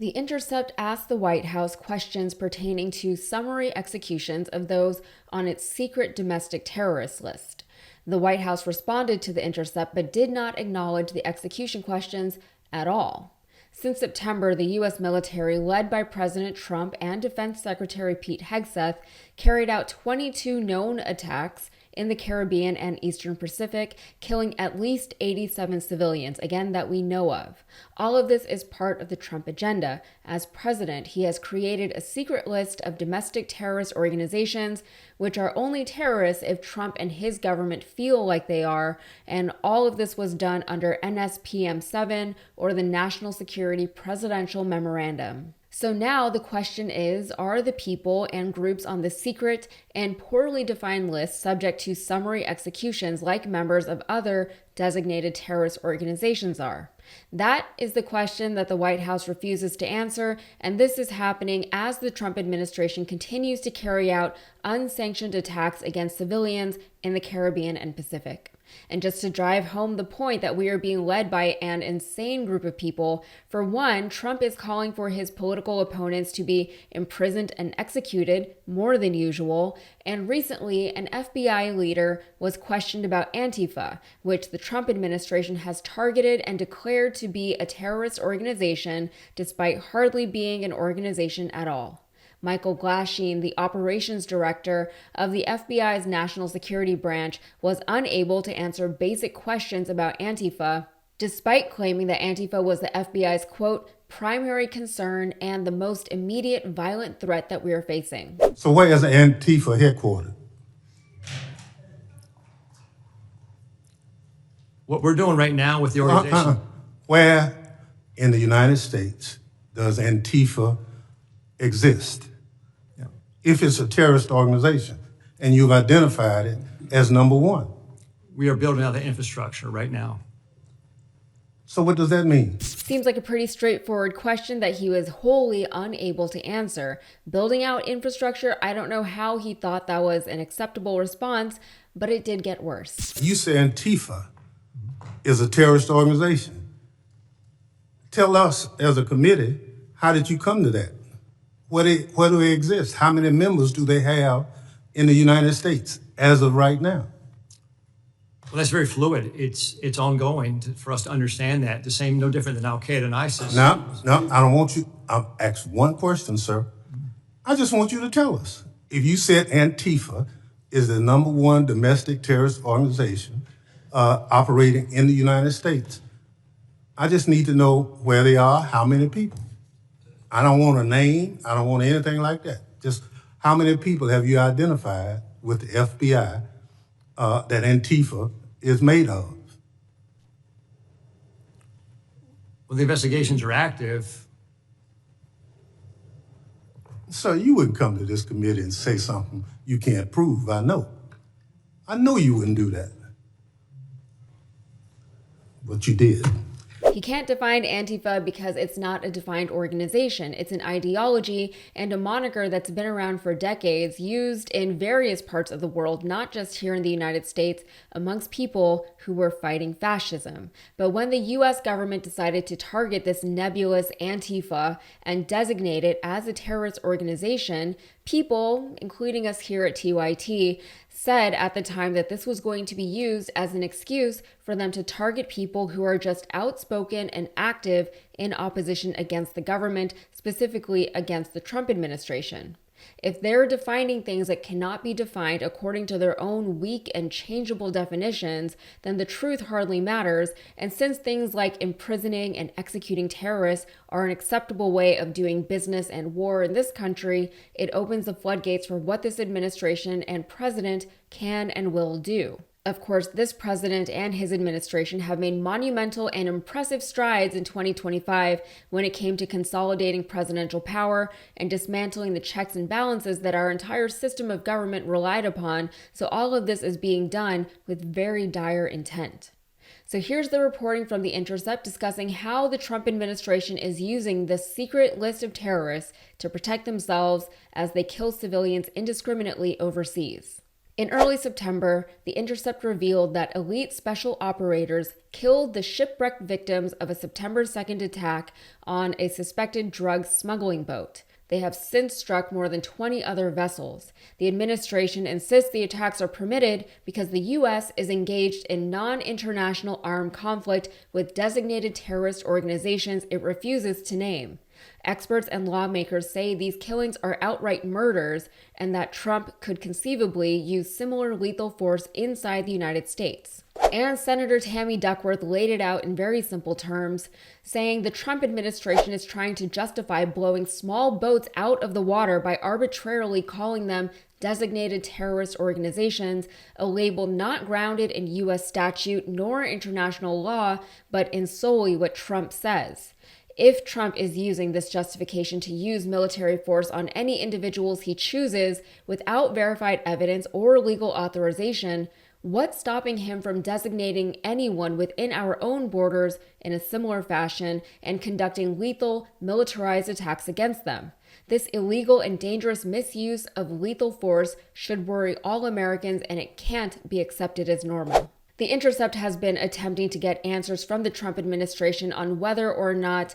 The Intercept asked the White House questions pertaining to summary executions of those on its secret domestic terrorist list. The White House responded to the Intercept but did not acknowledge the execution questions at all. Since September, the U.S. military, led by President Trump and Defense Secretary Pete Hegseth, carried out 22 known attacks in the Caribbean and Eastern Pacific, killing at least 87 civilians, again, that we know of. All of this is part of the Trump agenda. As president, he has created a secret list of domestic terrorist organizations, which are only terrorists if Trump and his government feel like they are, and all of this was done under NSPM 7, or the National Security Presidential Memorandum. So now the question is, are the people and groups on the secret and poorly defined list subject to summary executions like members of other designated terrorist organizations are? That is the question that the White House refuses to answer, and this is happening as the Trump administration continues to carry out unsanctioned attacks against civilians in the Caribbean and Pacific. And just to drive home the point that we are being led by an insane group of people, for one, Trump is calling for his political opponents to be imprisoned and executed more than usual, and recently an FBI leader was questioned about Antifa, which the Trump administration has targeted and declared to be a terrorist organization despite hardly being an organization at all. Michael Glasheen, the operations director of the FBI's National Security Branch, was unable to answer basic questions about Antifa, despite claiming that Antifa was the FBI's, quote, primary concern and the most immediate violent threat that we are facing. So where is Antifa headquartered? What we're doing right now with the organization. Where in the United States does Antifa exist? If it's a terrorist organization, and you've identified it as number one. We are building out the infrastructure right now. So what does that mean? Seems like a pretty straightforward question that he was wholly unable to answer. Building out infrastructure, I don't know how he thought that was an acceptable response, but it did get worse. You say Antifa is a terrorist organization. Tell us as a committee, how did you come to that? Where do they exist? How many members do they have in the United States as of right now? Well, that's very fluid. It's ongoing for us to understand that. The same, no different than Al Qaeda and ISIS. No, I don't want you. I'll ask one question, sir. I just want you to tell us. If you said Antifa is the number one domestic terrorist organization operating in the United States, I just need to know where they are, how many people. I don't want a name. I don't want anything like that. Just how many people have you identified with the FBI that Antifa is made of? Well, the investigations are active. Sir, you wouldn't come to this committee and say something you can't prove. I know. I know you wouldn't do that. But you did. He can't define Antifa because it's not a defined organization. It's an ideology and a moniker that's been around for decades, used in various parts of the world, not just here in the United States, amongst people who were fighting fascism. But when the U.S. government decided to target this nebulous Antifa and designate it as a terrorist organization, people, including us here at TYT, said at the time that this was going to be used as an excuse for them to target people who are just outspoken and active in opposition against the government, specifically against the Trump administration. If they're defining things that cannot be defined according to their own weak and changeable definitions, then the truth hardly matters. And since things like imprisoning and executing terrorists are an acceptable way of doing business and war in this country, it opens the floodgates for what this administration and president can and will do. Of course, this president and his administration have made monumental and impressive strides in 2025 when it came to consolidating presidential power and dismantling the checks and balances that our entire system of government relied upon. So all of this is being done with very dire intent. So here's the reporting from The Intercept discussing how the Trump administration is using this secret list of terrorists to protect themselves as they kill civilians indiscriminately overseas. In early September, The Intercept revealed that elite special operators killed the shipwrecked victims of a September 2nd attack on a suspected drug smuggling boat. They have since struck more than 20 other vessels. The administration insists the attacks are permitted because the U.S. is engaged in non-international armed conflict with designated terrorist organizations it refuses to name. Experts and lawmakers say these killings are outright murders and that Trump could conceivably use similar lethal force inside the United States. And Senator Tammy Duckworth laid it out in very simple terms, saying the Trump administration is trying to justify blowing small boats out of the water by arbitrarily calling them designated terrorist organizations, a label not grounded in U.S. statute nor international law, but in solely what Trump says. If Trump is using this justification to use military force on any individuals he chooses without verified evidence or legal authorization, what's stopping him from designating anyone within our own borders in a similar fashion and conducting lethal, militarized attacks against them? This illegal and dangerous misuse of lethal force should worry all Americans, and it can't be accepted as normal. The Intercept has been attempting to get answers from the Trump administration on whether or not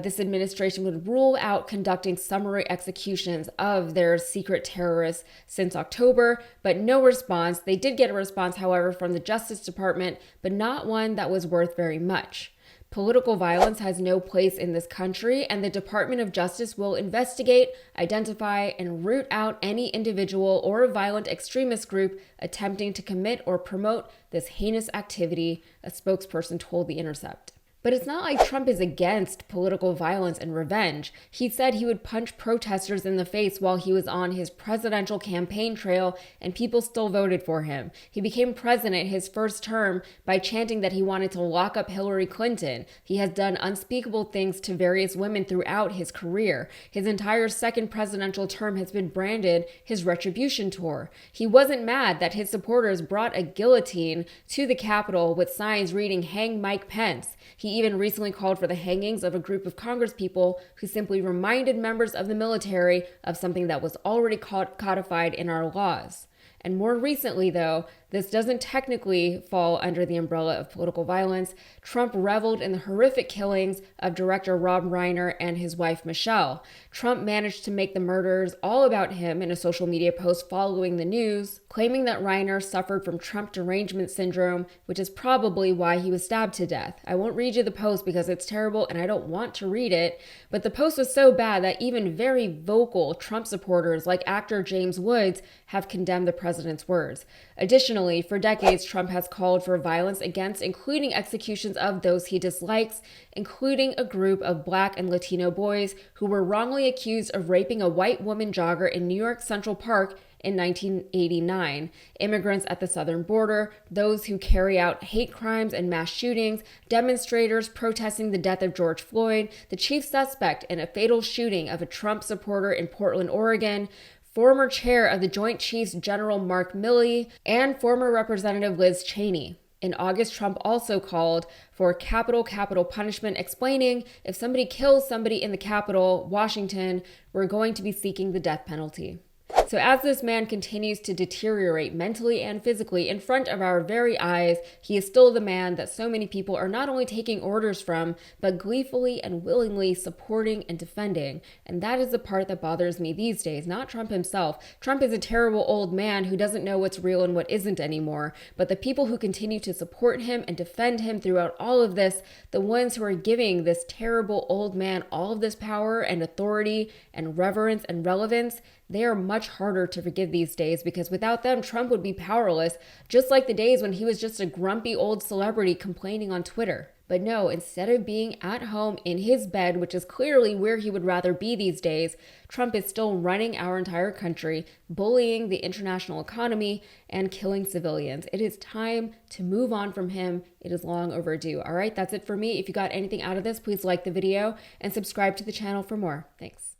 this administration would rule out conducting summary executions of their secret terrorists since October, but no response. They did get a response, however, from the Justice Department, but not one that was worth very much. Political violence has no place in this country, and the Department of Justice will investigate, identify, and root out any individual or violent extremist group attempting to commit or promote this heinous activity, a spokesperson told The Intercept. But it's not like Trump is against political violence and revenge. He said he would punch protesters in the face while he was on his presidential campaign trail, and people still voted for him. He became president his first term by chanting that he wanted to lock up Hillary Clinton. He has done unspeakable things to various women throughout his career. His entire second presidential term has been branded his retribution tour. He wasn't mad that his supporters brought a guillotine to the Capitol with signs reading "Hang Mike Pence." He even recently called for the hangings of a group of congresspeople who simply reminded members of the military of something that was already codified in our laws. And more recently, though, this doesn't technically fall under the umbrella of political violence. Trump reveled in the horrific killings of director Rob Reiner and his wife Michelle. Trump managed to make the murders all about him in a social media post following the news, claiming that Reiner suffered from Trump derangement syndrome, which is probably why he was stabbed to death. I won't read you the post because it's terrible and I don't want to read it, but the post was so bad that even very vocal Trump supporters like actor James Woods have condemned the president's words. Additionally, for decades, Trump has called for violence against, including executions of those he dislikes, including a group of Black and Latino boys who were wrongly accused of raping a white woman jogger in New York Central Park in 1989, immigrants at the southern border, those who carry out hate crimes and mass shootings, demonstrators protesting the death of George Floyd, the chief suspect in a fatal shooting of a Trump supporter in Portland, Oregon, former chair of the Joint Chiefs General Mark Milley, and former Representative Liz Cheney. In August, Trump also called for capital punishment, explaining if somebody kills somebody in the Capitol, Washington, we're going to be seeking the death penalty. So as this man continues to deteriorate mentally and physically in front of our very eyes, he is still the man that so many people are not only taking orders from, but gleefully and willingly supporting and defending. And that is the part that bothers me these days, not Trump himself. Trump is a terrible old man who doesn't know what's real and what isn't anymore. But the people who continue to support him and defend him throughout all of this, the ones who are giving this terrible old man all of this power and authority and reverence and relevance, they are much harder to forgive these days, because without them, Trump would be powerless, just like the days when he was just a grumpy old celebrity complaining on Twitter. But no, instead of being at home in his bed, which is clearly where he would rather be these days, Trump is still running our entire country, bullying the international economy, and killing civilians. It is time to move on from him. It is long overdue. All right, that's it for me. If you got anything out of this, please like the video and subscribe to the channel for more. Thanks.